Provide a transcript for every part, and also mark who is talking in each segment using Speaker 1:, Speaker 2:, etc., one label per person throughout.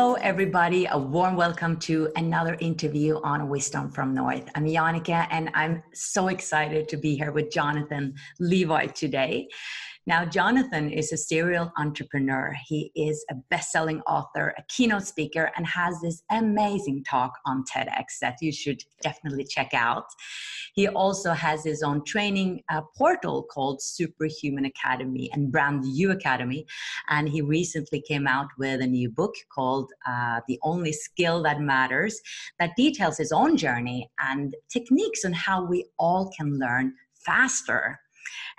Speaker 1: Hello, everybody. A warm welcome to another interview on Wisdom from North. I'm Jannica, and I'm so excited to be here with Jonathan Levi today. Now, Jonathan is a serial entrepreneur. He is a best-selling author, a keynote speaker, and has this amazing talk on TEDx that you should definitely check out. He also has his own training portal called SuperHuman Academy and Brand New Academy. And he recently came out with a new book called The Only Skill That Matters that details his own journey and techniques on how we all can learn faster.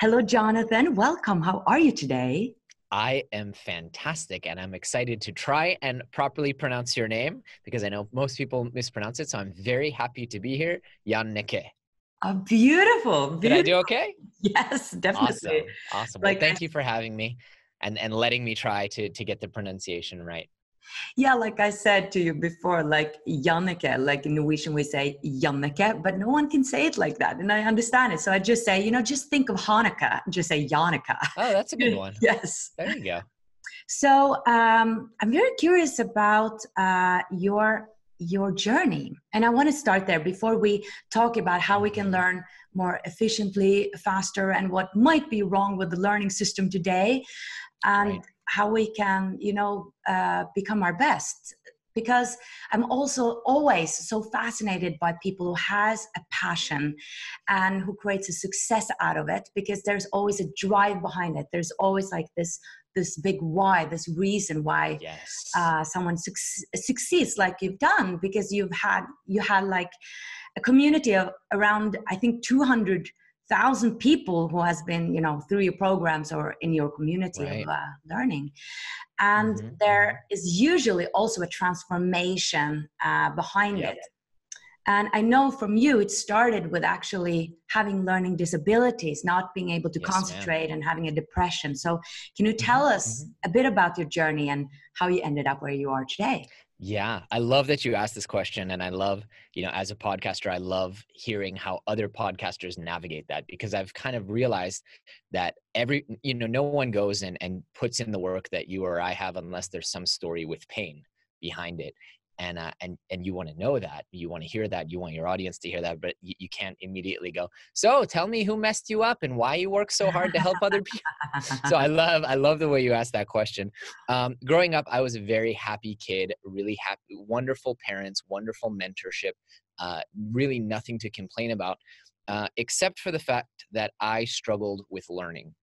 Speaker 1: Hello, Jonathan. Welcome. How are you today?
Speaker 2: I am fantastic, and I'm excited to try and properly pronounce your name because I know most people mispronounce it. So I'm very happy to be here. Jannicke.
Speaker 1: Oh, beautiful.
Speaker 2: Did I do okay?
Speaker 1: Yes, definitely.
Speaker 2: Awesome. Well, thank you for having me and letting me try to get the pronunciation right.
Speaker 1: Yeah, like I said to you before, like Jannicke, like in Norwegian we say Jannicke, but no one can say it like that. And I understand it. So I just say, just think of Hanukkah, just say Jannicke.
Speaker 2: Oh, that's a good one.
Speaker 1: Yes.
Speaker 2: There you go.
Speaker 1: So I'm very curious about your journey. And I want to start there before we talk about how we can learn more efficiently, faster, and what might be wrong with the learning system today. And how we can, become our best. Because I'm also always so fascinated by people who has a passion and who creates a success out of it, because there's always a drive behind it. There's always like this big why, this reason why someone succeeds like you've done, because you had like a community of around, I think, 200,000 people who has been, through your programs or in your community of learning. And there is usually also a transformation behind it. And I know from you, it started with actually having learning disabilities, not being able to concentrate and having a depression. So can you tell us a bit about your journey and how you ended up where you are today?
Speaker 2: Yeah, I love that you asked this question. And I love, as a podcaster, I love hearing how other podcasters navigate that, because I've kind of realized that no one goes and puts in the work that you or I have unless there's some story with pain behind it. And you want to know that, you want to hear that, you want your audience to hear that, but you can't immediately go, so tell me who messed you up and why you work so hard to help other people. So I love the way you asked that question. Growing up, I was a very happy kid, really happy, wonderful parents, wonderful mentorship, really nothing to complain about, except for the fact that I struggled with learning.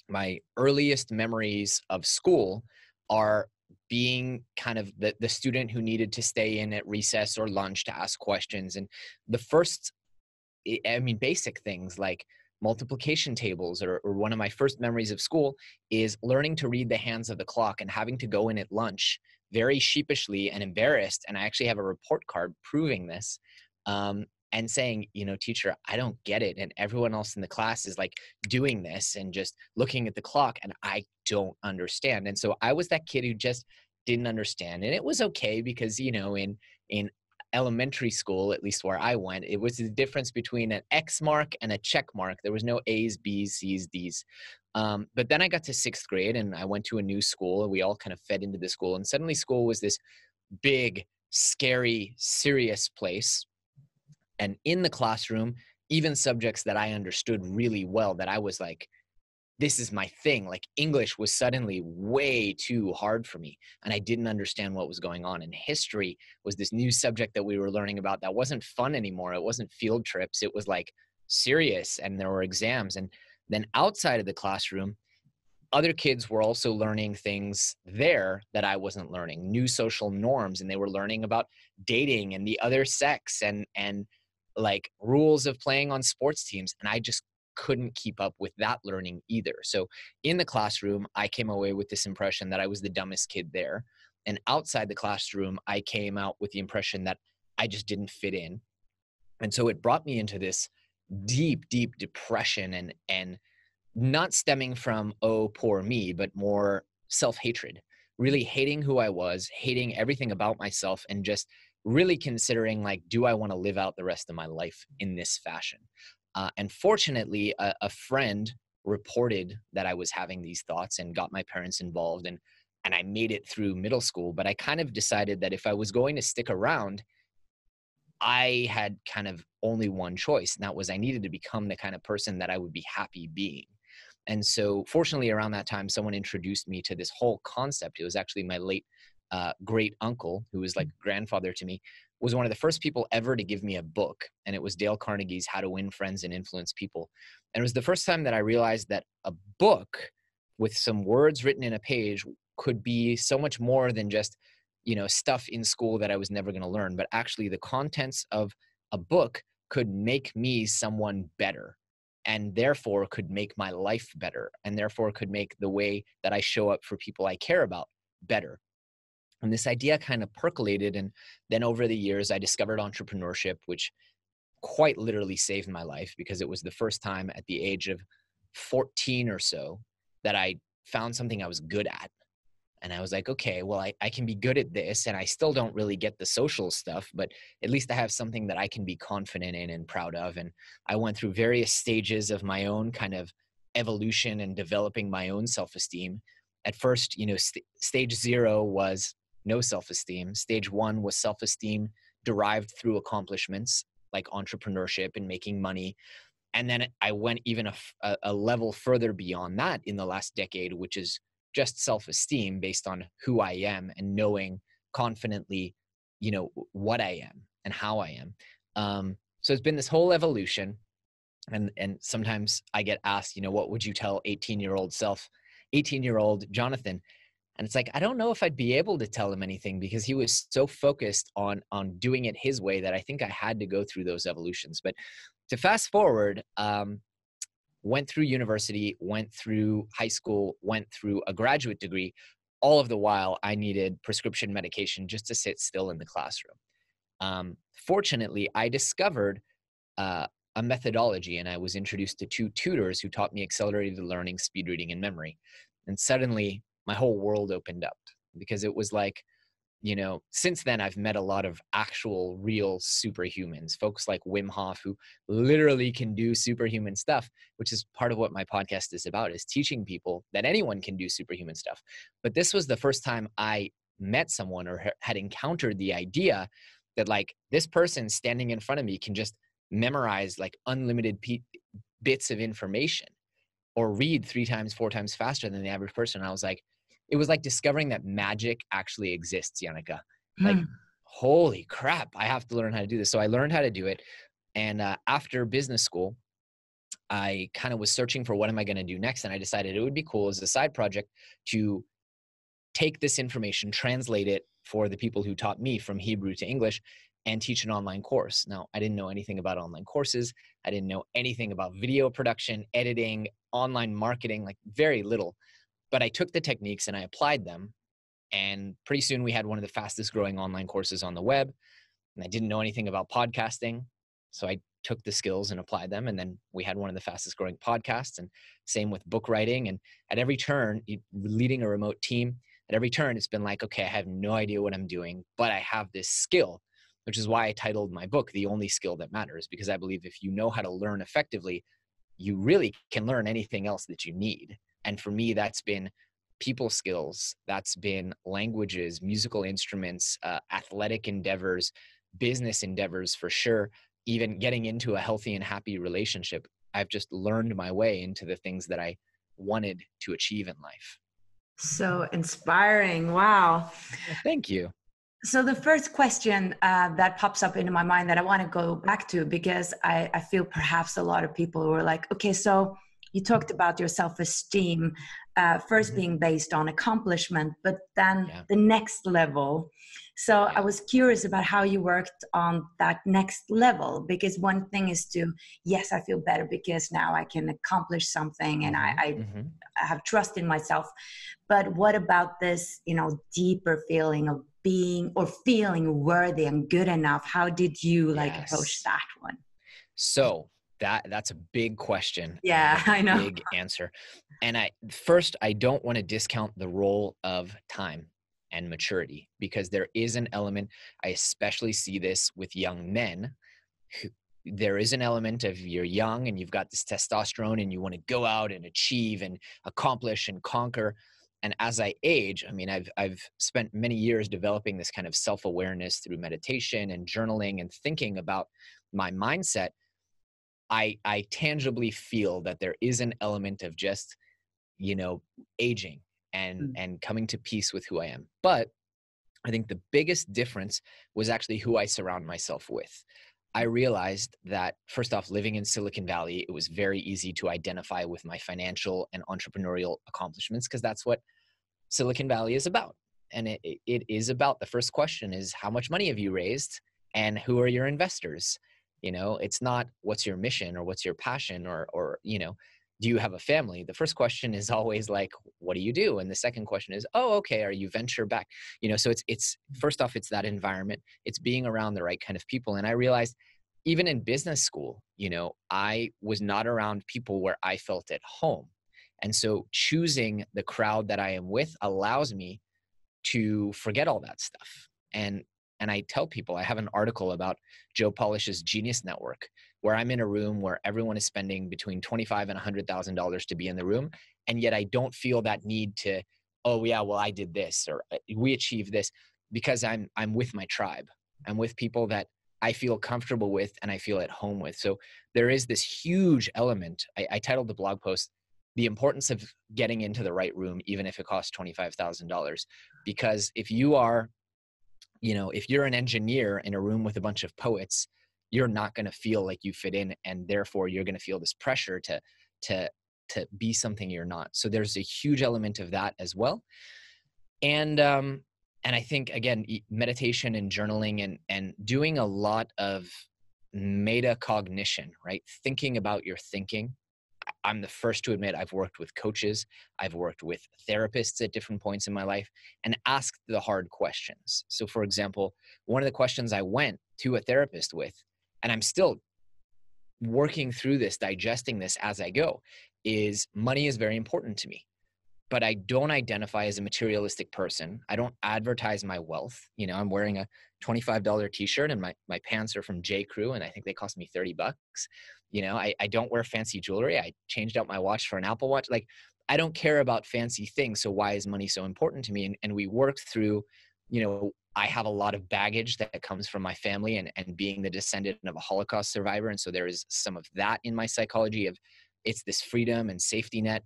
Speaker 2: My earliest memories of school are being kind of the student who needed to stay in at recess or lunch to ask questions. And the first, basic things like multiplication tables, or one of my first memories of school is learning to read the hands of the clock and having to go in at lunch very sheepishly and embarrassed. And I actually have a report card proving this. And saying, teacher, I don't get it. And everyone else in the class is like doing this and just looking at the clock, and I don't understand. And so I was that kid who just didn't understand. And it was okay because, in elementary school, at least where I went, it was the difference between an X mark and a check mark. There was no A's, B's, C's, D's. But then I got to sixth grade and I went to a new school, and we all kind of fed into the school. And suddenly school was this big, scary, serious place. And in the classroom, even subjects that I understood really well, that I was like, this is my thing. Like English was suddenly way too hard for me, and I didn't understand what was going on. And history was this new subject that we were learning about that wasn't fun anymore. It wasn't field trips. It was like serious, and there were exams. And then outside of the classroom, other kids were also learning things there that I wasn't learning, new social norms, and they were learning about dating and the other sex and like rules of playing on sports teams. And I just couldn't keep up with that learning either. So in the classroom, I came away with this impression that I was the dumbest kid there. And outside the classroom, I came out with the impression that I just didn't fit in. And so it brought me into this deep, deep depression, and not stemming from, oh, poor me, but more self-hatred, really hating who I was, hating everything about myself, and just really considering, like, do I want to live out the rest of my life in this fashion? And fortunately, a friend reported that I was having these thoughts and got my parents involved. And and I made it through middle school. But I kind of decided that if I was going to stick around, I had kind of only one choice, and that was I needed to become the kind of person that I would be happy being. And so fortunately around that time, someone introduced me to this whole concept. It was actually my late great uncle, who was like grandfather to me, was one of the first people ever to give me a book. And it was Dale Carnegie's How to Win Friends and Influence People. And it was the first time that I realized that a book with some words written in a page could be so much more than just, stuff in school that I was never going to learn, but actually the contents of a book could make me someone better, and therefore could make my life better, and therefore could make the way that I show up for people I care about better. And this idea kind of percolated. And then over the years, I discovered entrepreneurship, which quite literally saved my life, because it was the first time at the age of 14 or so that I found something I was good at. And I was like, okay, well, I can be good at this, and I still don't really get the social stuff, but at least I have something that I can be confident in and proud of. And I went through various stages of my own kind of evolution and developing my own self-esteem. At first, stage 0 was no self-esteem. Stage 1 was self-esteem derived through accomplishments like entrepreneurship and making money. And then I went even a level further beyond that in the last decade, which is just self-esteem based on who I am and knowing confidently, what I am and how I am. So it's been this whole evolution. And sometimes I get asked, what would you tell 18-year-old Jonathan? And it's like, I don't know if I'd be able to tell him anything, because he was so focused on doing it his way that I think I had to go through those evolutions. But to fast forward, went through university, went through high school, went through a graduate degree. All of the while, I needed prescription medication just to sit still in the classroom. Fortunately, I discovered a methodology, and I was introduced to 2 tutors who taught me accelerated learning, speed reading, and memory. And suddenly, my whole world opened up, because it was like, since then I've met a lot of actual real superhumans, folks like Wim Hof, who literally can do superhuman stuff, which is part of what my podcast is about, is teaching people that anyone can do superhuman stuff. But this was the first time I met someone or had encountered the idea that like this person standing in front of me can just memorize like unlimited bits of information or read 3 times, 4 times faster than the average person. And I was like, it was like discovering that magic actually exists, Yannicka. Like, holy crap, I have to learn how to do this. So I learned how to do it. And after business school, I kind of was searching for what am I going to do next. And I decided it would be cool as a side project to take this information, translate it for the people who taught me from Hebrew to English, and teach an online course. Now, I didn't know anything about online courses. I didn't know anything about video production, editing, online marketing, like very little. But I took the techniques and I applied them. And pretty soon we had one of the fastest growing online courses on the web. And I didn't know anything about podcasting. So I took the skills and applied them. And then we had one of the fastest growing podcasts, and same with book writing. And at every turn, leading a remote team, at every turn, it's been like, okay, I have no idea what I'm doing, but I have this skill, which is why I titled my book, The Only Skill That Matters, because I believe if you know how to learn effectively, you really can learn anything else that you need. And for me, that's been people skills, that's been languages, musical instruments, athletic endeavors, business endeavors for sure, even getting into a healthy and happy relationship. I've just learned my way into the things that I wanted to achieve in life.
Speaker 1: So inspiring. Wow.
Speaker 2: Thank you.
Speaker 1: So the first question that pops up into my mind that I want to go back to, because I feel perhaps a lot of people were like, okay, so you talked about your self-esteem first being based on accomplishment, but then the next level. So I was curious about how you worked on that next level, because one thing is to, yes, I feel better because now I can accomplish something and I have trust in myself. But what about this, deeper feeling of being or feeling worthy and good enough? How did you approach that one?
Speaker 2: So that's a big question.
Speaker 1: Yeah, I know.
Speaker 2: Big answer. And I don't want to discount the role of time and maturity, because there is an element, I especially see this with young men, there is an element of you're young and you've got this testosterone and you want to go out and achieve and accomplish and conquer. and as I age, I mean, I've spent many years developing this kind of self-awareness through meditation and journaling and thinking about my mindset. I tangibly feel that there is an element of just, aging and coming to peace with who I am. But I think the biggest difference was actually who I surround myself with. I realized that, first off, living in Silicon Valley, it was very easy to identify with my financial and entrepreneurial accomplishments because that's what Silicon Valley is about. And it is about, the first question is, how much money have you raised and who are your investors? It's not what's your mission or what's your passion or do you have a family? The first question is always like, what do you do? And the second question is, oh, okay, are you venture back? So it's first off, it's that environment. It's being around the right kind of people. And I realized even in business school, I was not around people where I felt at home. And so choosing the crowd that I am with allows me to forget all that stuff. And I tell people, I have an article about Joe Polish's Genius Network, where I'm in a room where everyone is spending between $25,000 and $100,000 to be in the room. And yet I don't feel that need to, oh yeah, well, I did this, or we achieved this, because I'm with my tribe. I'm with people that I feel comfortable with and I feel at home with. So there is this huge element. I titled the blog post, The Importance of Getting into the Right Room, even if it costs $25,000. Because if you are, if you're an engineer in a room with a bunch of poets, you're not going to feel like you fit in. And therefore you're going to feel this pressure to be something you're not. So there's a huge element of that as well. And I think, again, meditation and journaling and doing a lot of metacognition, right? Thinking about your thinking. I'm the first to admit I've worked with coaches, I've worked with therapists at different points in my life and asked the hard questions. So for example, one of the questions I went to a therapist with, and I'm still working through this, digesting this as I go, is money is very important to me. But I don't identify as a materialistic person. I don't advertise my wealth. I'm wearing a $25 t-shirt and my pants are from J. Crew and I think they cost me $30. I don't wear fancy jewelry. I changed out my watch for an Apple Watch. Like, I don't care about fancy things. So why is money so important to me? And we worked through, I have a lot of baggage that comes from my family and being the descendant of a Holocaust survivor. And so there is some of that in my psychology of it's this freedom and safety net.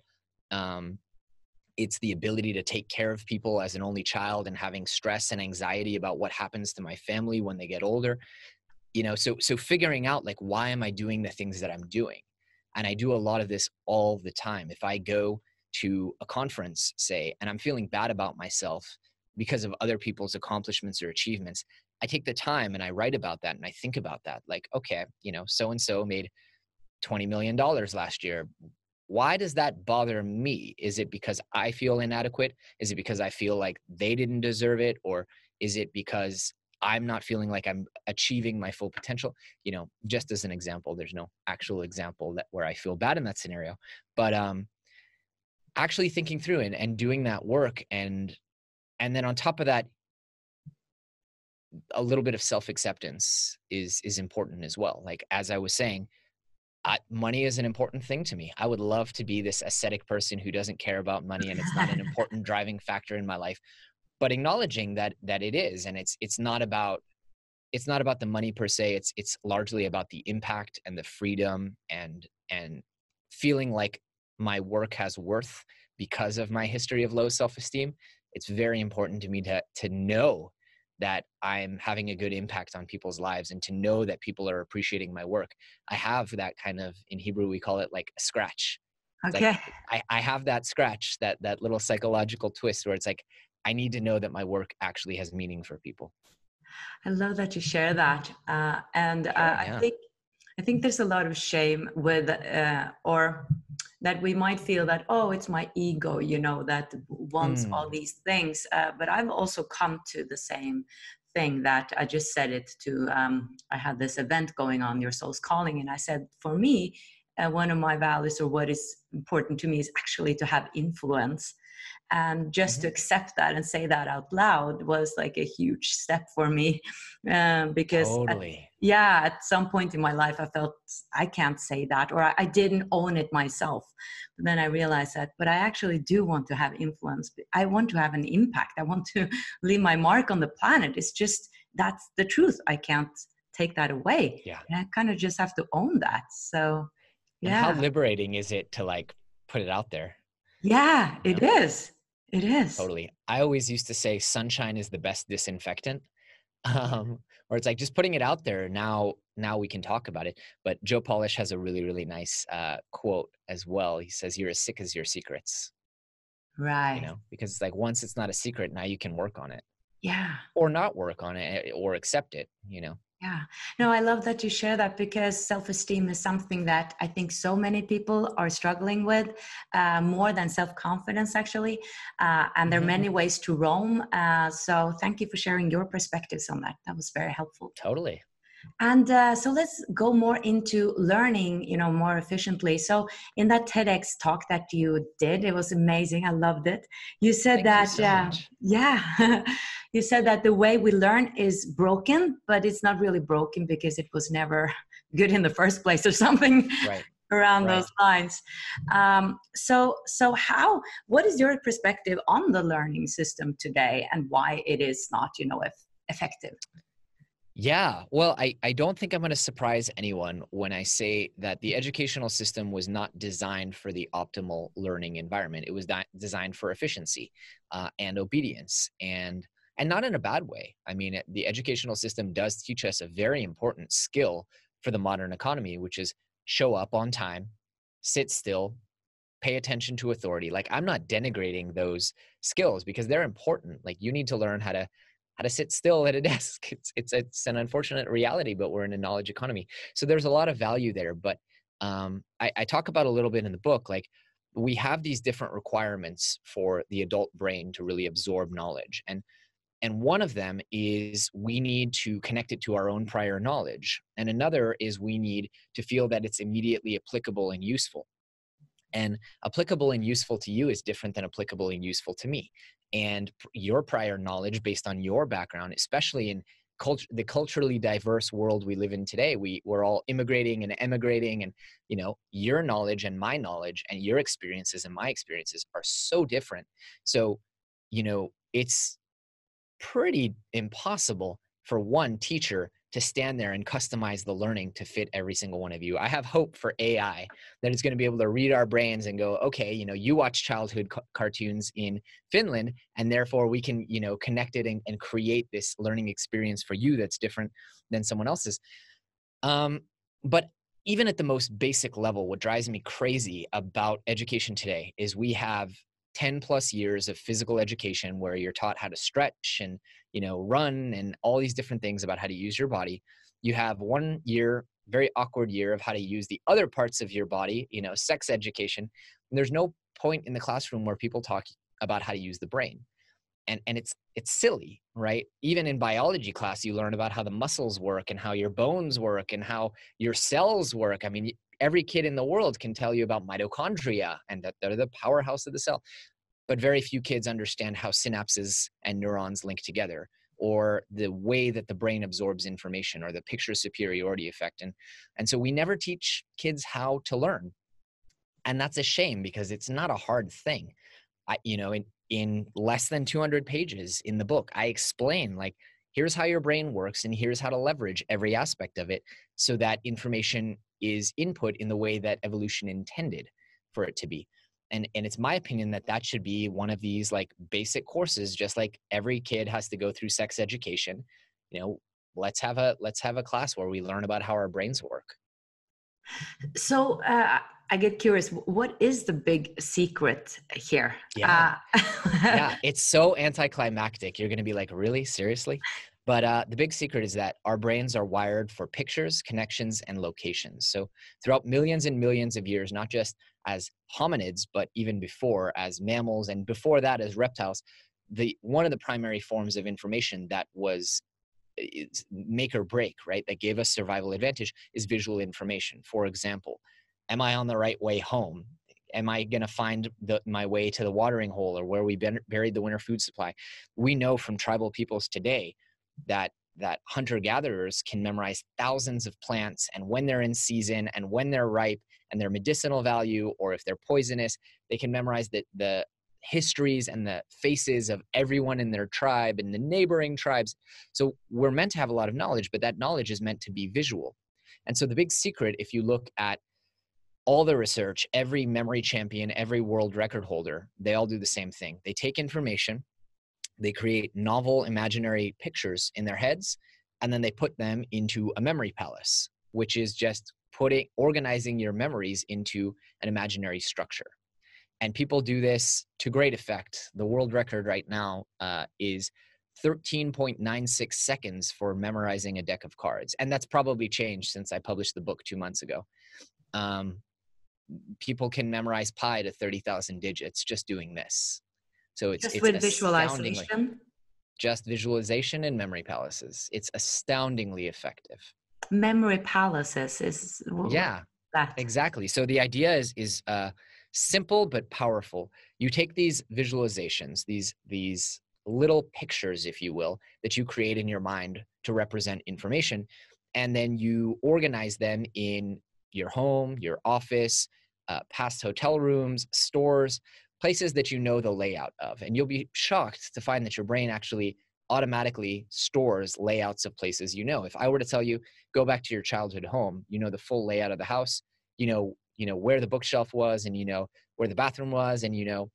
Speaker 2: It's the ability to take care of people as an only child and having stress and anxiety about what happens to my family when they get older. So figuring out, like, why am I doing the things that I'm doing? And I do a lot of this all the time. If I go to a conference, say, and I'm feeling bad about myself because of other people's accomplishments or achievements, I take the time and I write about that and I think about that. Like, okay, so-and-so made $20 million last year. Why does that bother me? Is it because I feel inadequate? Is it because I feel like they didn't deserve it? Or is it because I'm not feeling like I'm achieving my full potential? Just as an example, there's no actual example where I feel bad in that scenario, but actually thinking through and doing that work. And then on top of that, a little bit of self-acceptance is important as well. Like, as I was saying, money is an important thing to me. I would love to be this ascetic person who doesn't care about money and it's not an important driving factor in my life, but acknowledging that it is, and it's not about the money per se. It's largely about the impact and the freedom and feeling like my work has worth because of my history of low self-esteem. It's very important to me to know that I'm having a good impact on people's lives and to know that people are appreciating my work. I have that kind of, in Hebrew, we call it like a scratch.
Speaker 1: Okay.
Speaker 2: Like I have that scratch, that little psychological twist where it's like, I need to know that my work actually has meaning for people.
Speaker 1: I love that you share that.
Speaker 2: Yeah.
Speaker 1: I think there's a lot of shame with, or that we might feel that, oh, it's my ego, that wants all these things. But I've also come to the same thing that I just said it to. I had this event going on, Your Soul's Calling. And I said, for me, one of my values, or what is important to me, is actually to have influence. And just to accept that and say that out loud was like a huge step for me, because
Speaker 2: Totally.
Speaker 1: at some point in my life, I felt I can't say that, or I didn't own it myself. But then I realized that, but I actually do want to have influence. I want to have an impact. I want to leave my mark on the planet. It's just, that's the truth. I can't take that away.
Speaker 2: Yeah.
Speaker 1: And I kind of just have to own that. So,
Speaker 2: And how liberating is it to like put it out there?
Speaker 1: Yeah, it is. It is.
Speaker 2: Totally. I always used to say sunshine is the best disinfectant. Or it's like just putting it out there. Now we can talk about it. But Joe Polish has a really, really nice quote as well. He says, "You're as sick as your secrets."
Speaker 1: Right.
Speaker 2: You know, because it's like, once it's not a secret, now you can work on it.
Speaker 1: Yeah.
Speaker 2: Or not work on it, or accept it, you know.
Speaker 1: Yeah. No, I love that you share that, because self-esteem is something that I think so many people are struggling with, more than self-confidence, actually. And there are many ways to roam. So thank you for sharing your perspectives on that. That was very helpful.
Speaker 2: Totally.
Speaker 1: And so let's go more into learning, more efficiently. So in that TEDx talk that you did, it was amazing. I loved it. You said
Speaker 2: Thank you so much.
Speaker 1: yeah, you said that the way we learn is broken, but it's not really broken because it was never good in the first place, or something around those lines. So what is your perspective on the learning system today, and why it is not, effective?
Speaker 2: Yeah, well, I don't think I'm going to surprise anyone when I say that the educational system was not designed for the optimal learning environment. It was designed for efficiency and obedience, and not in a bad way. I mean, the educational system does teach us a very important skill for the modern economy, which is show up on time, sit still, pay attention to authority. Like, I'm not denigrating those skills, because they're important. Like, you need to learn how to sit still at a desk. It's an unfortunate reality, but we're in a knowledge economy. So there's a lot of value there. But I talk about a little bit in the book, like, we have these different requirements for the adult brain to really absorb knowledge. And one of them is we need to connect it to our own prior knowledge. And another is we need to feel that it's immediately applicable and useful. And applicable and useful to you is different than applicable and useful to me. And your prior knowledge, based on your background, especially in the culturally diverse world we live in today, we're all immigrating and emigrating, and your knowledge and my knowledge, and your experiences and my experiences are so different. So it's pretty impossible for one teacher to stand there and customize the learning to fit every single one of you. I have hope for AI that it's going to be able to read our brains and go, okay, you watch childhood cartoons in Finland, and therefore we can, connect it and create this learning experience for you that's different than someone else's. But even at the most basic level, what drives me crazy about education today is we have 10 plus years of physical education where you're taught how to stretch and run and all these different things about how to use your body. You have 1 year, very awkward year, of how to use the other parts of your body, sex education. And there's no point in the classroom where people talk about how to use the brain. And it's silly, right? Even in biology class, you learn about how the muscles work and how your bones work and how your cells work. I mean, every kid in the world can tell you about mitochondria and that they're the powerhouse of the cell. But very few kids understand how synapses and neurons link together, or the way that the brain absorbs information, or the picture superiority effect. And so we never teach kids how to learn. And that's a shame, because it's not a hard thing. In less than 200 pages in the book, I explain, like, here's how your brain works and here's how to leverage every aspect of it so that information is input in the way that evolution intended for it to be. And it's my opinion that should be one of these, like, basic courses, just like every kid has to go through sex education. Let's have a class where we learn about how our brains work.
Speaker 1: So I get curious, what is the big secret here?
Speaker 2: Yeah, it's so anticlimactic. You're going to be like, really? Seriously? But the big secret is that our brains are wired for pictures, connections, and locations. So throughout millions and millions of years, not just as hominids, but even before, as mammals, and before that as reptiles, one of the primary forms of information that was make or break, right, that gave us survival advantage, is visual information. For example, am I on the right way home? Am I going to find my way to the watering hole or where we buried the winter food supply? We know from tribal peoples today that hunter-gatherers can memorize thousands of plants, and when they're in season and when they're ripe and their medicinal value, or if they're poisonous, they can memorize the histories and the faces of everyone in their tribe and the neighboring tribes. So we're meant to have a lot of knowledge, but that knowledge is meant to be visual. And so the big secret, if you look at all the research, every memory champion, every world record holder, they all do the same thing. They take information, they create novel imaginary pictures in their heads, and then they put them into a memory palace, which is just organizing your memories into an imaginary structure. And people do this to great effect. The world record right now is 13.96 seconds for memorizing a deck of cards. And that's probably changed since I published the book 2 months ago. People can memorize pi to 30,000 digits just doing this. So it's
Speaker 1: with visualization?
Speaker 2: Just visualization and memory palaces. It's astoundingly effective.
Speaker 1: Memory palaces is that?
Speaker 2: Exactly. So the idea is simple but powerful. You take these visualizations, these little pictures, if you will, that you create in your mind to represent information, and then you organize them in your home, your office, past hotel rooms, stores, places that you know the layout of. And you'll be shocked to find that your brain actually automatically stores layouts of places you know. If I were to tell you, go back to your childhood home, you know the full layout of the house, you know where the bookshelf was, and you know where the bathroom was, and you know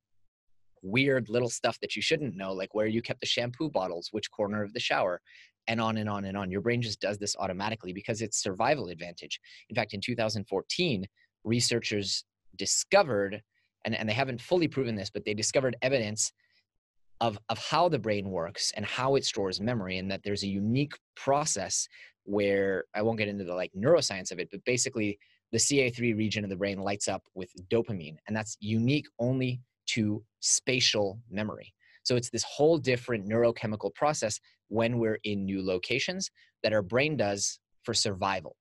Speaker 2: weird little stuff that you shouldn't know, like where you kept the shampoo bottles, which corner of the shower, and on and on and on. Your brain just does this automatically because it's survival advantage. In fact, in 2014, researchers discovered, and they haven't fully proven this, but they discovered evidence of how the brain works and how it stores memory, and that there's a unique process where, I won't get into the neuroscience of it, but basically the CA3 region of the brain lights up with dopamine, and that's unique only to spatial memory. So it's this whole different neurochemical process when we're in new locations that our brain does for survival.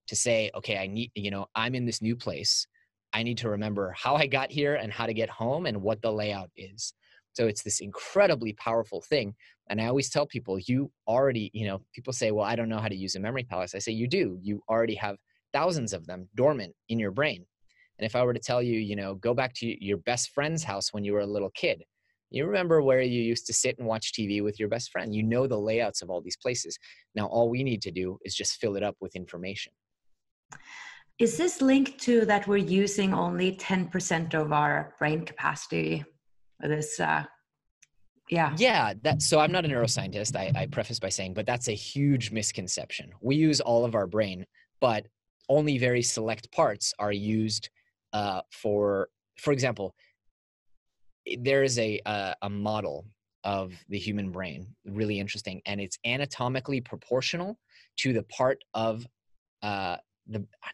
Speaker 2: To say, okay, I'm in this new place. I need to remember how I got here and how to get home and what the layout is. So it's this incredibly powerful thing. And I always tell people, you already, people say, well, I don't know how to use a memory palace. I say, you do. You already have thousands of them dormant in your brain. And if I were to tell you, go back to your best friend's house when you were a little kid, you remember where you used to sit and watch TV with your best friend. You know the layouts of all these places. Now, all we need to do is just fill it up with information.
Speaker 1: Is this linked to that we're using only 10% of our brain capacity? This,
Speaker 2: Yeah. So I'm not a neuroscientist, I preface by saying, but that's a huge misconception. We use all of our brain, but only very select parts are used for example, there is a model of the human brain, really interesting, and it's anatomically proportional to the part of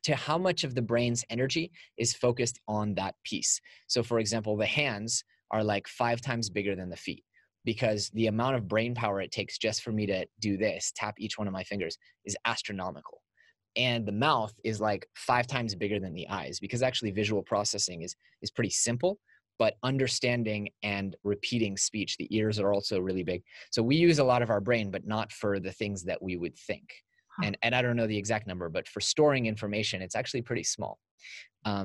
Speaker 2: to how much of the brain's energy is focused on that piece. So for example, the hands are like 5 times bigger than the feet, because the amount of brain power it takes just for me to do this, tap each one of my fingers, is astronomical. And the mouth is like 5 times bigger than the eyes, because actually visual processing is pretty simple, but understanding and repeating speech, the ears are also really big. So we use a lot of our brain, but not for the things that we would think. And I don't know the exact number, but for storing information, it's actually pretty small.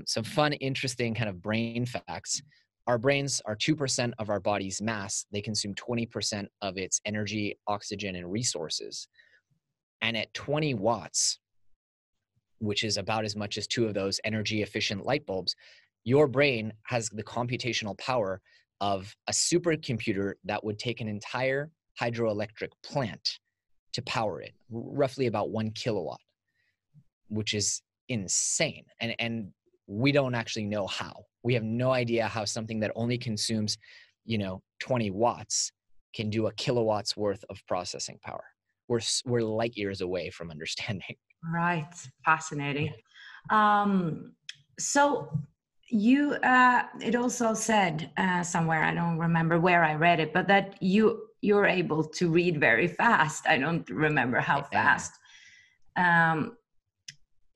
Speaker 2: Some fun, interesting kind of brain facts. Our brains are 2% of our body's mass. They consume 20% of its energy, oxygen, and resources. And at 20 watts, which is about as much as 2 of those energy efficient light bulbs, your brain has the computational power of a supercomputer that would take an entire hydroelectric plant to power it, roughly about 1 kilowatt, which is insane. And we don't actually know how. We have no idea how something that only consumes, 20 watts can do a kilowatts worth of processing power. We're light years away from understanding.
Speaker 1: Right. Fascinating. So you, it also said somewhere, I don't remember where I read it, but that you're able to read very fast. I don't remember how fast.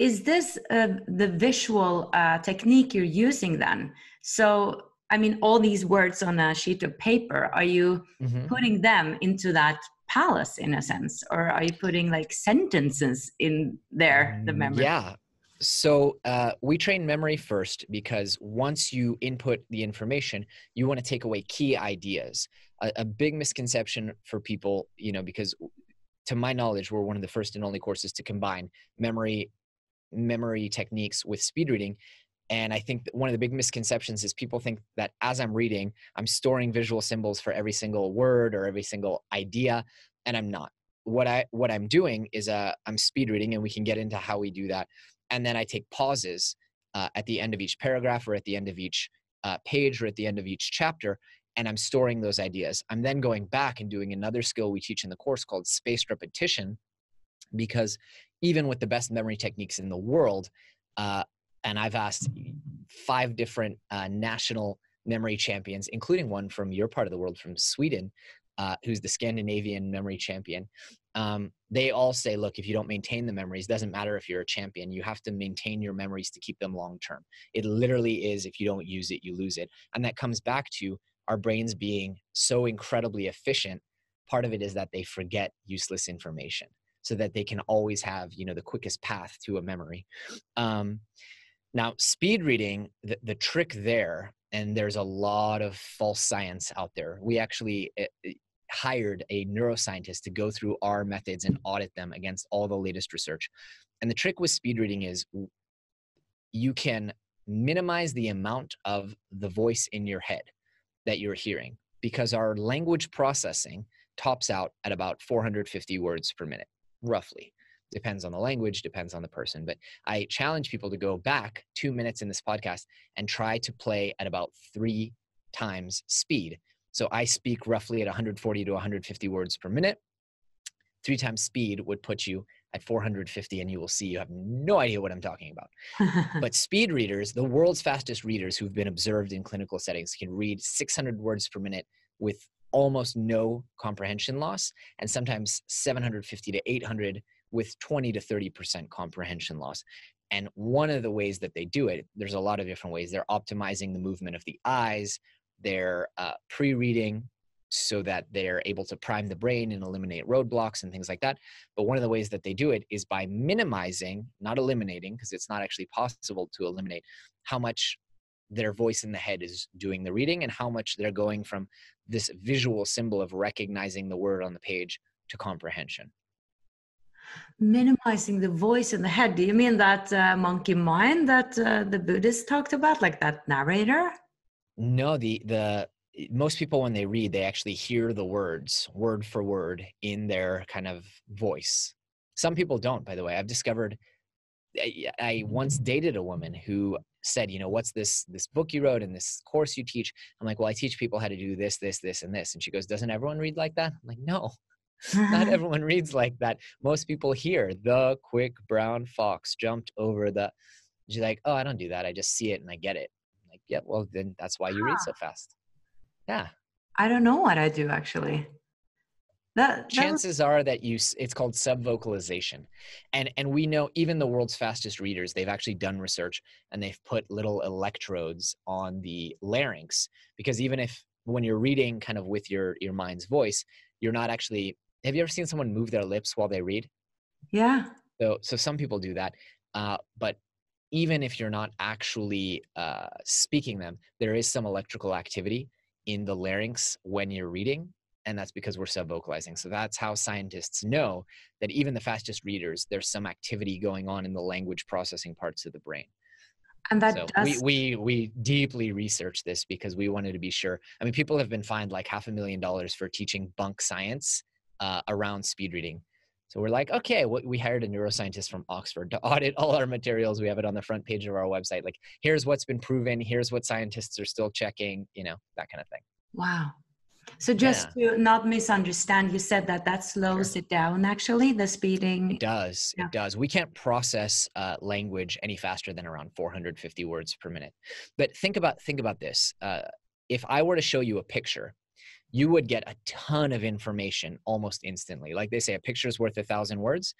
Speaker 1: is this the visual technique you're using then? So, I mean, all these words on a sheet of paper, are you putting them into that palace in a sense, or are you putting like sentences in there, the memory?
Speaker 2: Yeah. So we train memory first because once you input the information, you want to take away key ideas. A big misconception for people, because to my knowledge, we're one of the first and only courses to combine memory techniques with speed reading. And I think that one of the big misconceptions is people think that as I'm reading, I'm storing visual symbols for every single word or every single idea, and I'm not. What I'm doing is I'm speed reading, and we can get into how we do that. And then I take pauses at the end of each paragraph, or at the end of each page, or at the end of each chapter, and I'm storing those ideas. I'm then going back and doing another skill we teach in the course called spaced repetition, because even with the best memory techniques in the world, and I've asked 5 different national memory champions, including one from your part of the world, from Sweden, who's the Scandinavian memory champion. They all say, look, if you don't maintain the memories, doesn't matter if you're a champion, you have to maintain your memories to keep them long-term. It literally is, if you don't use it, you lose it. And that comes back to our brains being so incredibly efficient. Part of it is that they forget useless information so that they can always have, the quickest path to a memory. Now, speed reading, the trick there, and there's a lot of false science out there. We actually hired a neuroscientist to go through our methods and audit them against all the latest research. And the trick with speed reading is you can minimize the amount of the voice in your head that you're hearing, because our language processing tops out at about 450 words per minute, roughly. Depends on the language, depends on the person. But I challenge people to go back 2 minutes in this podcast and try to play at about 3 times speed. So I speak roughly at 140 to 150 words per minute. 3 times speed would put you at 450, and you will see you have no idea what I'm talking about. But speed readers, the world's fastest readers who've been observed in clinical settings, can read 600 words per minute with almost no comprehension loss, and sometimes 750 to 800 with 20 to 30% comprehension loss. And one of the ways that they do it, there's a lot of different ways. They're optimizing the movement of the eyes. They're pre-reading so that they're able to prime the brain and eliminate roadblocks and things like that. But one of the ways that they do it is by minimizing, not eliminating, because it's not actually possible to eliminate, how much their voice in the head is doing the reading and how much they're going from this visual symbol of recognizing the word on the page to comprehension.
Speaker 1: Minimizing the voice in the head. Do you mean that monkey mind that the Buddhists talked about, like that narrator?
Speaker 2: No, the most people, when they read, they actually hear the words word for word in their kind of voice. Some people don't, by the way. I've discovered, I once dated a woman who said, what's this book you wrote and this course you teach? I'm like, well, I teach people how to do this, this, this, and this. And she goes, doesn't everyone read like that? I'm like, no. Not everyone reads like that. Most people hear the quick brown fox jumped over the. She's like, oh, I don't do that. I just see it and I get it. I'm like, yeah, well, then that's why you read so fast. Yeah.
Speaker 1: I don't know what I do actually.
Speaker 2: Chances are that it's called subvocalization. And we know even the world's fastest readers, they've actually done research and they've put little electrodes on the larynx, because even if when you're reading kind of with your mind's voice, you're not actually. Have you ever seen someone move their lips while they read?
Speaker 1: Yeah.
Speaker 2: So some people do that. But even if you're not actually speaking them, there is some electrical activity in the larynx when you're reading. And that's because we're subvocalizing. So that's how scientists know that even the fastest readers, there's some activity going on in the language processing parts of the brain.
Speaker 1: And that
Speaker 2: so
Speaker 1: does...
Speaker 2: we deeply researched this because we wanted to be sure. I mean, people have been fined like $500,000 for teaching bunk science around speed reading. So we're like, okay, we hired a neuroscientist from Oxford to audit all our materials. We have it on the front page of our website. Like, here's what's been proven. Here's what scientists are still checking, that kind of thing.
Speaker 1: Wow. So just to not misunderstand, you said that slows it down, actually, the speeding.
Speaker 2: It does. Yeah. It does. We can't process language any faster than around 450 words per minute. But think about this. If I were to show you a picture, you would get a ton of information almost instantly. Like they say, a picture is worth 1,000 words.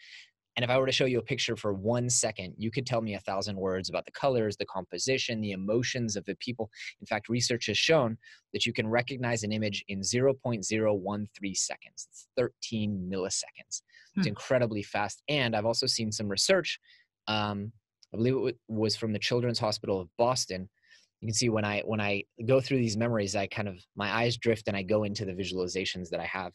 Speaker 2: And if I were to show you a picture for 1 second, you could tell me 1,000 words about the colors, the composition, the emotions of the people. In fact, research has shown that you can recognize an image in 0.013 seconds. It's 13 milliseconds. It's incredibly fast. And I've also seen some research, I believe it was from the Children's Hospital of Boston. You can see when I go through these memories, my eyes drift and I go into the visualizations that I have.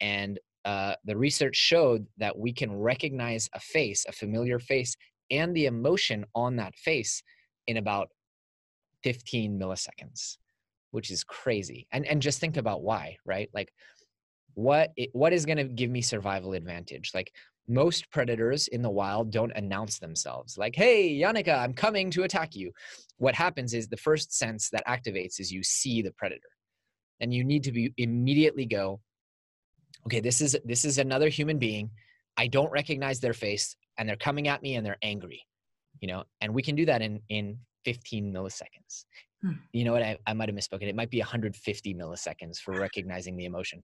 Speaker 2: And the research showed that we can recognize a face, a familiar face, and the emotion on that face in about 15 milliseconds, which is crazy. And just think about why, right? Like what is going to give me survival advantage? Like most predators in the wild don't announce themselves like, hey, Yannicka, I'm coming to attack you. What happens is the first sense that activates is you see the predator, and you need to immediately go, okay, this is another human being. I don't recognize their face, and they're coming at me and they're angry, and we can do that in 15 milliseconds. You know what? I might have misspoken. It might be 150 milliseconds for recognizing the emotion.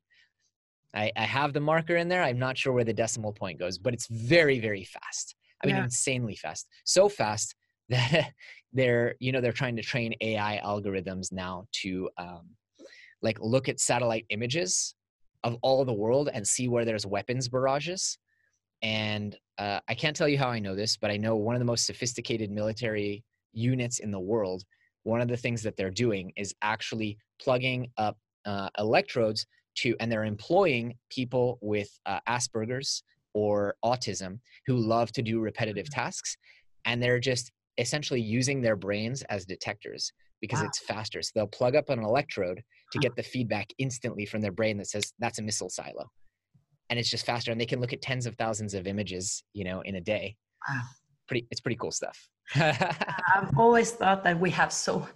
Speaker 2: I have the marker in there. I'm not sure where the decimal point goes, but it's very, very fast. I mean, insanely fast. So fast that they're trying to train AI algorithms now to look at satellite images of all the world and see where there's weapons barrages. And I can't tell you how I know this, but I know one of the most sophisticated military units in the world, one of the things that they're doing is actually plugging up electrodes and they're employing people with Asperger's or autism who love to do repetitive tasks. And they're just essentially using their brains as detectors because it's faster. So they'll plug up an electrode to get the feedback instantly from their brain that says that's a missile silo. And it's just faster. And they can look at tens of thousands of images, in a day.
Speaker 1: Wow.
Speaker 2: It's pretty cool stuff.
Speaker 1: I've always thought that we have so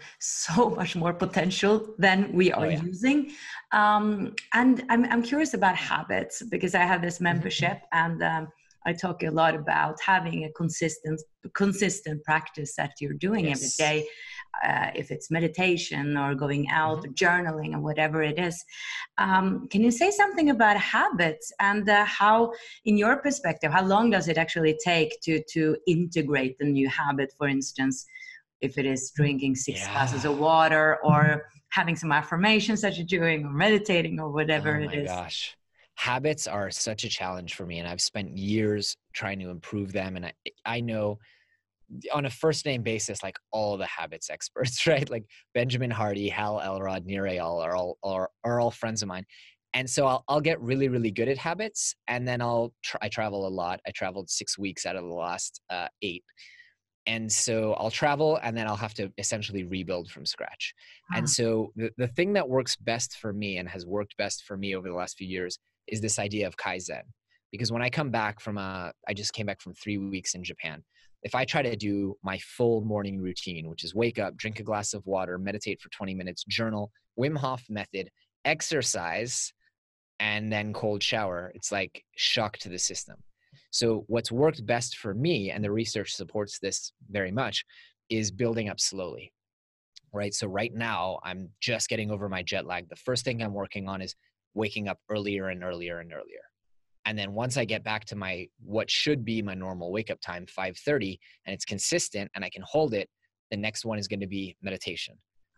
Speaker 1: much more potential than we are using. And I'm curious about habits because I have this membership and I talk a lot about having a consistent practice that you're doing every day. If it's meditation or going out or journaling or whatever it is. Can you say something about habits and how, in your perspective, how long does it actually take to integrate the new habit? For instance, if it is drinking 6 glasses of water or having some affirmations that you're doing or meditating or whatever it is.
Speaker 2: Oh my gosh. Habits are such a challenge for me, and I've spent years trying to improve them. And I know on a first name basis, like all the habits experts, right? Like Benjamin Hardy, Hal Elrod, Nir Eyal are all friends of mine. And so I'll get really, really good at habits. And then I travel a lot. I traveled 6 weeks out of the last 8. And so I'll travel and then I'll have to essentially rebuild from scratch. And so the thing that works best for me and has worked best for me over the last few years is this idea of Kaizen. Because when I come back I just came back from 3 weeks in Japan. If I try to do my full morning routine, which is wake up, drink a glass of water, meditate for 20 minutes, journal, Wim Hof method, exercise, and then cold shower, it's like shock to the system. So what's worked best for me, and the research supports this very much, is building up slowly, right? So right now, I'm just getting over my jet lag. The first thing I'm working on is waking up earlier and earlier and earlier. And then once I get back to what should be my normal wake up time, 5:30, and it's consistent and I can hold it, the next one is going to be meditation.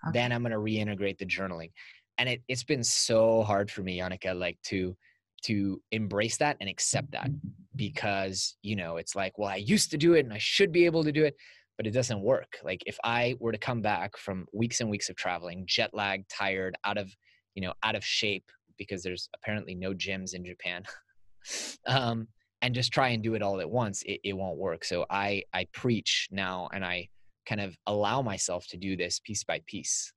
Speaker 2: Okay. Then I'm going to reintegrate the journaling. And it's been so hard for me, Yannicka, like to embrace that and accept that because, it's like, well, I used to do it and I should be able to do it, but it doesn't work. Like if I were to come back from weeks and weeks of traveling, jet lag, tired, out of shape, because there's apparently no gyms in Japan, and just try and do it all at once, it won't work. So I preach now and I kind of allow myself to do this piece by piece.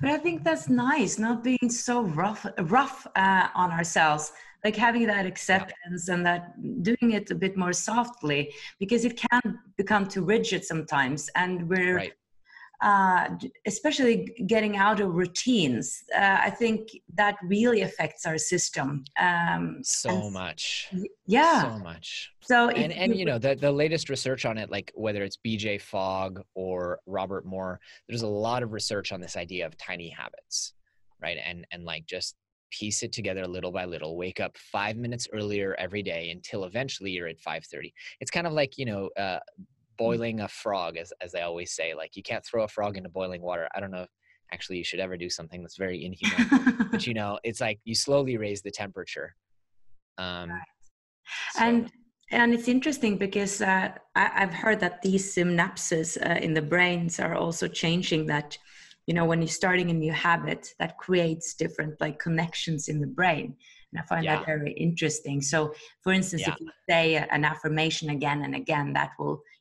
Speaker 1: But I think that's nice, not being so rough on ourselves, like having that acceptance and that doing it a bit more softly, because it can become too rigid sometimes. And we're, especially getting out of routines, I think that really affects our system.
Speaker 2: So much.
Speaker 1: Yeah.
Speaker 2: So much.
Speaker 1: So
Speaker 2: the latest research on it, like whether it's BJ Fogg or Robert Moore, there's a lot of research on this idea of tiny habits, right? And like just piece it together little by little, wake up 5 minutes earlier every day until eventually you're at 5:30. It's kind of like, boiling a frog, as I always say. Like, you can't throw a frog into boiling water. I don't know if actually you should ever do something that's very inhumane, but it's like you slowly raise the temperature.
Speaker 1: And it's interesting because I've heard that these synapses in the brains are also changing, that, when you're starting a new habit, that creates different like connections in the brain. And I find that very interesting. So for instance, if you say an affirmation again and again,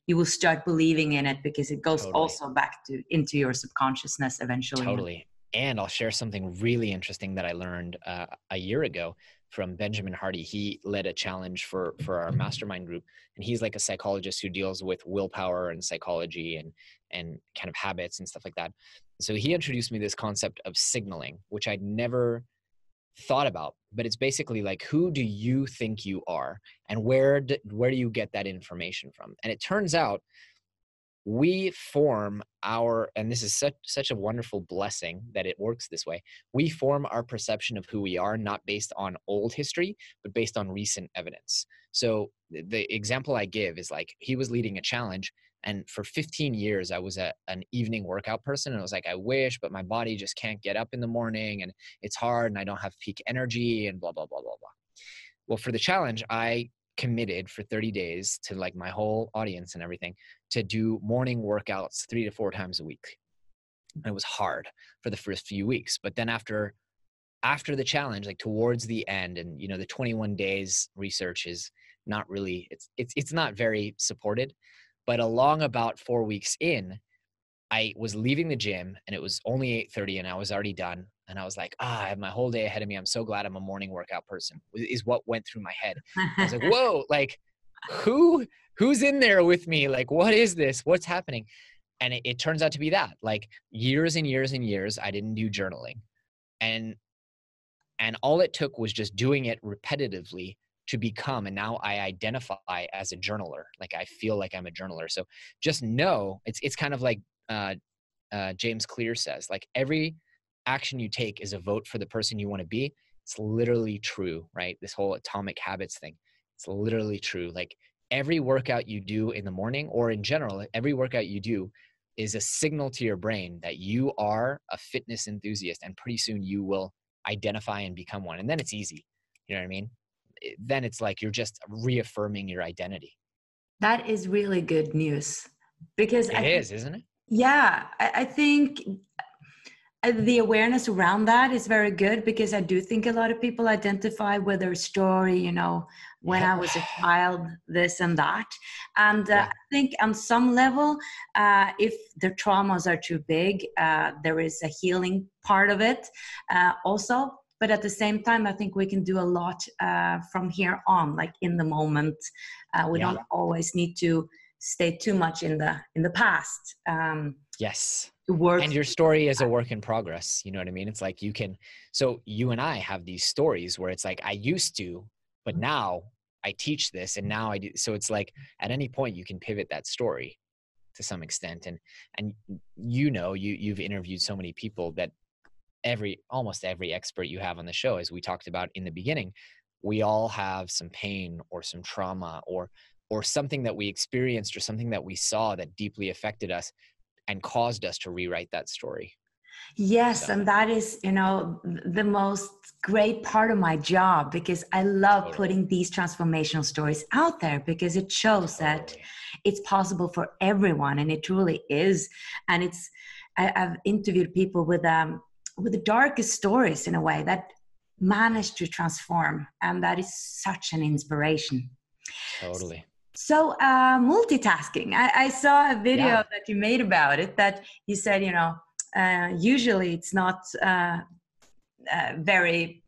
Speaker 1: you will start believing in it, because it goes also back into your subconsciousness eventually.
Speaker 2: Totally. And I'll share something really interesting that I learned a year ago from Benjamin Hardy. He led a challenge for our mastermind group, and he's like a psychologist who deals with willpower and psychology and kind of habits and stuff like that. So he introduced me this concept of signaling, which I'd never thought about, but it's basically like, who do you think you are, and where do you get that information from? And it turns out we form and this is such a wonderful blessing that it works this way. We form our perception of who we are, not based on old history, but based on recent evidence. So the example I give is like, he was leading a challenge, and for 15 years, I was an evening workout person. And I was like, I wish, but my body just can't get up in the morning, and it's hard, and I don't have peak energy, and blah, blah, blah, blah, blah. Well, for the challenge, I committed for 30 days to, like, my whole audience and everything, to do morning workouts 3 to 4 times a week. And it was hard for the first few weeks. But then after the challenge, like towards the end, and the 21 days research is not really, it's not very supported. But along about 4 weeks in, I was leaving the gym, and it was only 8:30, and I was already done. And I was like, I have my whole day ahead of me. I'm so glad I'm a morning workout person, is what went through my head. I was like, whoa, like who's in there with me? Like, what is this? What's happening? And it turns out to be that, like, years and years and years, I didn't do journaling. And all it took was just doing it repetitively to become, and now I identify as a journaler. Like, I feel like I'm a journaler. So just know, it's kind of like James Clear says, like, every action you take is a vote for the person you want to be. It's literally true, right? This whole atomic habits thing, it's literally true. Like, every workout you do in the morning, or in general, every workout you do is a signal to your brain that you are a fitness enthusiast, and pretty soon you will identify and become one. And then it's easy. You know what I mean? Then it's like you're just reaffirming your identity.
Speaker 1: That is really good news, because
Speaker 2: isn't it?
Speaker 1: Yeah, I think the awareness around that is very good, because I do think a lot of people identify with their story, when I was a child, this and that. And I think on some level, if the traumas are too big, there is a healing part of it also. But at the same time, I think we can do a lot from here on, like in the moment. We don't always need to stay too much in the past.
Speaker 2: Yes.
Speaker 1: Work.
Speaker 2: And your story is a work in progress. You know what I mean? It's like so you and I have these stories where it's like, I used to, but now I teach this, and now I do. So it's like, at any point you can pivot that story to some extent. And you've interviewed so many people that almost every expert you have on the show, as we talked about in the beginning, we all have some pain or some trauma or something that we experienced or something that we saw that deeply affected us and caused us to rewrite that story.
Speaker 1: Yes. So. And that is, the most great part of my job, because I love putting these transformational stories out there, because it shows that it's possible for everyone, and it truly is. And I've interviewed people with the darkest stories, in a way, that managed to transform. And that is such an inspiration.
Speaker 2: Totally.
Speaker 1: So multitasking, I saw a video that you made about it, that you said, usually it's not very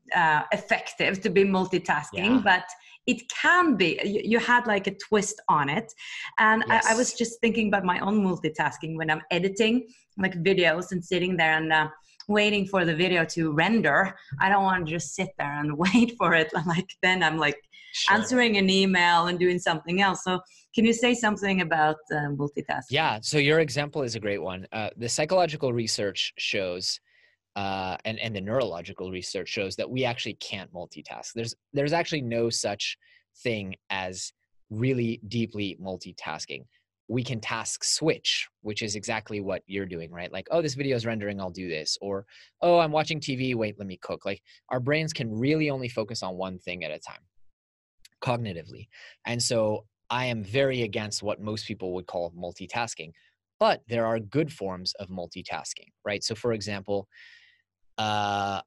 Speaker 1: effective to be multitasking, but it can be. You had like a twist on it. And I was just thinking about my own multitasking when I'm editing like videos and sitting there and waiting for the video to render. I don't want to just sit there and wait for it. Then I'm answering an email and doing something else. So can you say something about multitasking?
Speaker 2: Yeah. So your example is a great one. The psychological research shows and the neurological research shows that we actually can't multitask. There's actually no such thing as really deeply multitasking. We can task switch, which is exactly what you're doing, right? Like, oh, this video is rendering, I'll do this. Or, oh, I'm watching TV, wait, let me cook. Like, our brains can really only focus on one thing at a time, cognitively. And so I am very against what most people would call multitasking, but there are good forms of multitasking, right? So for example, uh,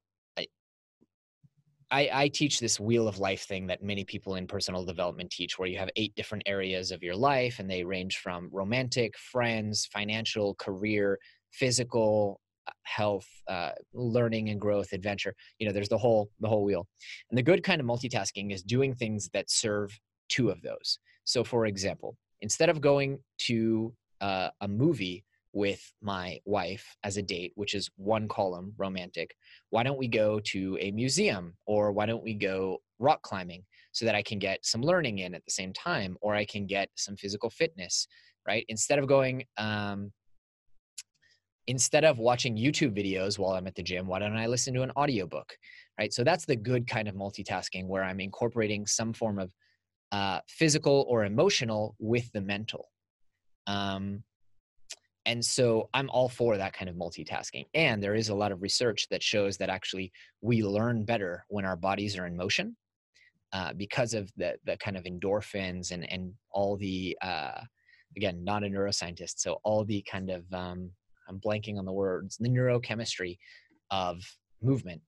Speaker 2: I teach this wheel of life thing that many people in personal development teach, where you have 8 different areas of your life, and they range from romantic, friends, financial, career, physical, health, learning and growth, adventure. You know, there's the whole wheel. And the good kind of multitasking is doing things that serve 2 of those. So for example, instead of going to a movie with my wife as a date, which is 1 column, romantic, why don't we go to a museum, or why don't we go rock climbing, so that I can get some learning in at the same time, or I can get some physical fitness, right? Instead of going, instead of watching YouTube videos while I'm at the gym, why don't I listen to an audiobook, right? So that's the good kind of multitasking, where I'm incorporating some form of physical or emotional with the mental. And so I'm all for that kind of multitasking. And there is a lot of research that shows that actually we learn better when our bodies are in motion, because of the kind of endorphins and all the, again, not a neuroscientist, so all the kind of, I'm blanking on the words, the neurochemistry of movement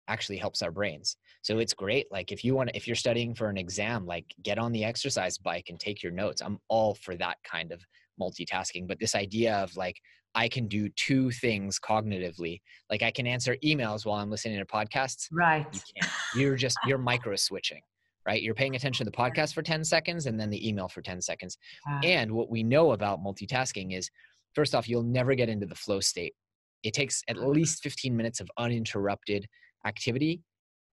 Speaker 2: actually helps our brains. So it's great. Like if you're studying for an exam, like get on the exercise bike and take your notes. I'm all for that kind of multitasking. But this idea of like, I can do 2 things cognitively, like I can answer emails while I'm listening to podcasts.
Speaker 1: Right.
Speaker 2: You can't. You're micro switching, right? You're paying attention to the podcast for 10 seconds and then the email for 10 seconds. And what we know about multitasking is, first off, you'll never get into the flow state. It takes at least 15 minutes of uninterrupted activity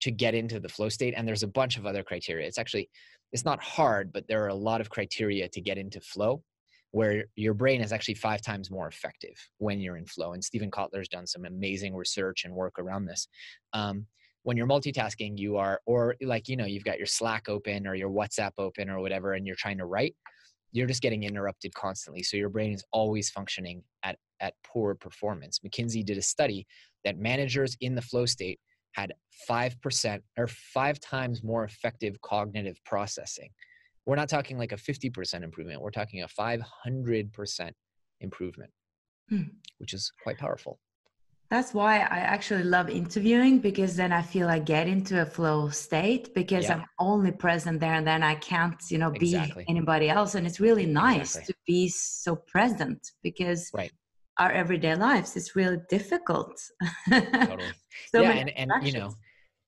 Speaker 2: to get into the flow state. And there's a bunch of other criteria. It's not hard, but there are a lot of criteria to get into flow, where your brain is actually 5 times more effective when you're in flow. And Stephen Kotler's done some amazing research and work around this. When you're multitasking, you are, or like, you know, you've got your Slack open or your WhatsApp open or whatever, and you're trying to write, you're just getting interrupted constantly. So your brain is always functioning at poor performance. McKinsey did a study that managers in the flow state had 5% or 5 times more effective cognitive processing. We're not talking like a 50% improvement. We're talking a 500% improvement, which is quite powerful.
Speaker 1: That's why I actually love interviewing, because then I feel I get into a flow state, because I'm only present there, and then I can't, you know, be anybody else. And it's really nice to be so present, because our everyday lives, it's really difficult.
Speaker 2: Totally. And you know,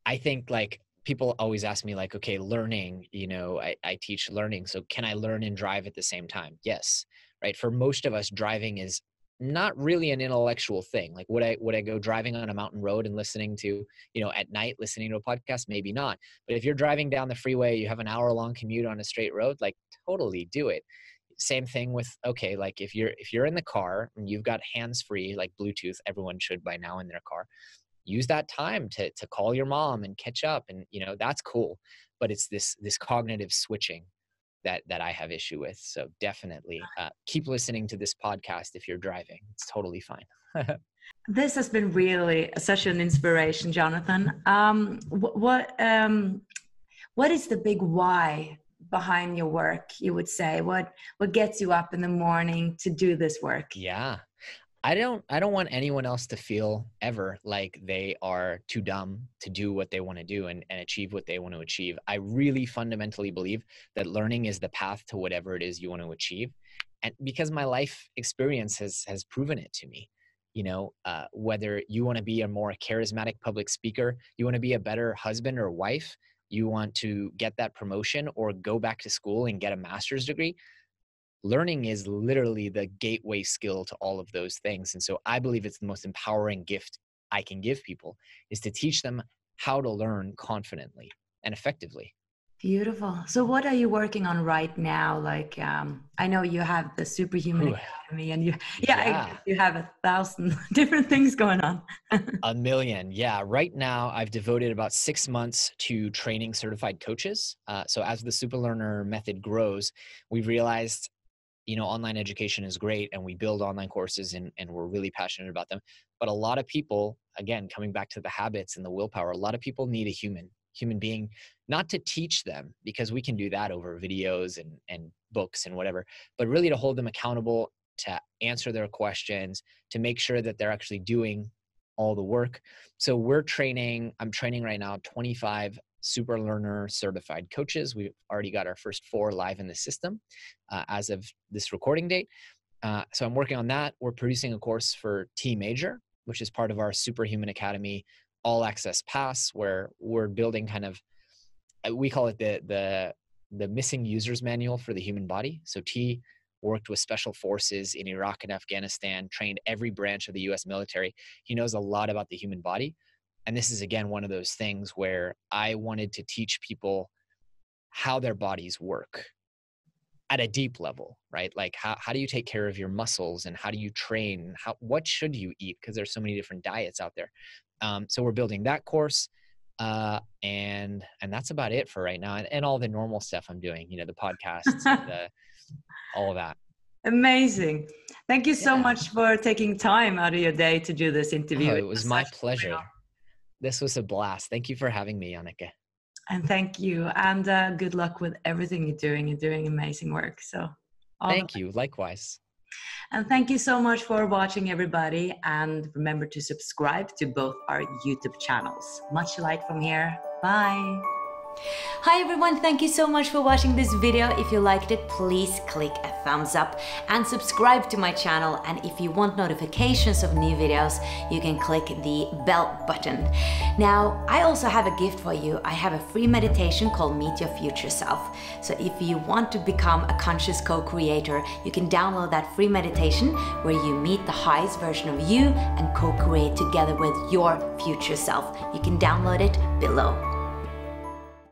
Speaker 2: I think like people always ask me like, okay, learning, you know, I teach learning. So can I learn and drive at the same time? Yes. Right. For most of us, driving is not really an intellectual thing. Like would I go driving on a mountain road and listening to, you know, at night listening to a podcast? Maybe not. But if you're driving down the freeway, you have an hour-long commute on a straight road, like totally do it. Same thing with, okay, like if you're in the car and you've got hands-free, like Bluetooth, everyone should by now in their car, use that time to call your mom and catch up. And, you know, that's cool. But it's this cognitive switching that I have issue with. So definitely keep listening to this podcast if you're driving. It's totally fine.
Speaker 1: This has been really such an inspiration, Jonathan. What is the big why behind your work, you would say? What gets you up in the morning to do this work?
Speaker 2: Yeah. I don't want anyone else to feel ever like they are too dumb to do what they want to do and achieve what they want to achieve. I really fundamentally believe that learning is the path to whatever it is you want to achieve. And because my life experience has proven it to me, you know, whether you want to be a more charismatic public speaker, you want to be a better husband or wife, you want to get that promotion or go back to school and get a master's degree, learning is literally the gateway skill to all of those things. And so I believe it's the most empowering gift I can give people, is to teach them how to learn confidently and effectively.
Speaker 1: Beautiful. So what are you working on right now? Like, I know you have the SuperHuman Academy and you have 1,000 different things going on.
Speaker 2: A million. Yeah. Right now, I've devoted about 6 months to training certified coaches. So as the SuperLearner method grows, we've realized, online education is great and we build online courses and we're really passionate about them. But a lot of people, again, coming back to the habits and the willpower, a lot of people need a human being, not to teach them, because we can do that over videos and books and whatever, but really to hold them accountable, to answer their questions, to make sure that they're actually doing all the work. So I'm training right now 25 SuperLearner certified coaches. We've already got our first 4 live in the system as of this recording date. So I'm working on that. We're producing a course for T Major, which is part of our SuperHuman Academy All Access Pass, where we're building we call it the missing users manual for the human body. So T worked with special forces in Iraq and Afghanistan, trained every branch of the US military. He knows a lot about the human body. And this is, again, one of those things where I wanted to teach people how their bodies work at a deep level, right? Like how do you take care of your muscles and how do you train? What should you eat? Because there's so many different diets out there. So we're building that course. And that's about it for right now. And all the normal stuff I'm doing, the podcasts, all of that.
Speaker 1: Amazing. Thank you so much for taking time out of your day to do this interview.
Speaker 2: Oh, it was my pleasure. This was a blast. Thank you for having me, Annika.
Speaker 1: And thank you. And good luck with everything you're doing. You're doing amazing work. So
Speaker 2: thank you. Likewise.
Speaker 1: And thank you so much for watching, everybody. And remember to subscribe to both our YouTube channels. Much light from here. Bye.
Speaker 3: Hi everyone, thank you so much for watching this video. If you liked it, please click a thumbs up and subscribe to my channel. And if you want notifications of new videos, you can click the bell button. Now, I also have a gift for you. I have a free meditation called Meet Your Future Self. So if you want to become a conscious co-creator, you can download that free meditation where you meet the highest version of you and co-create together with your future self. You can download it below.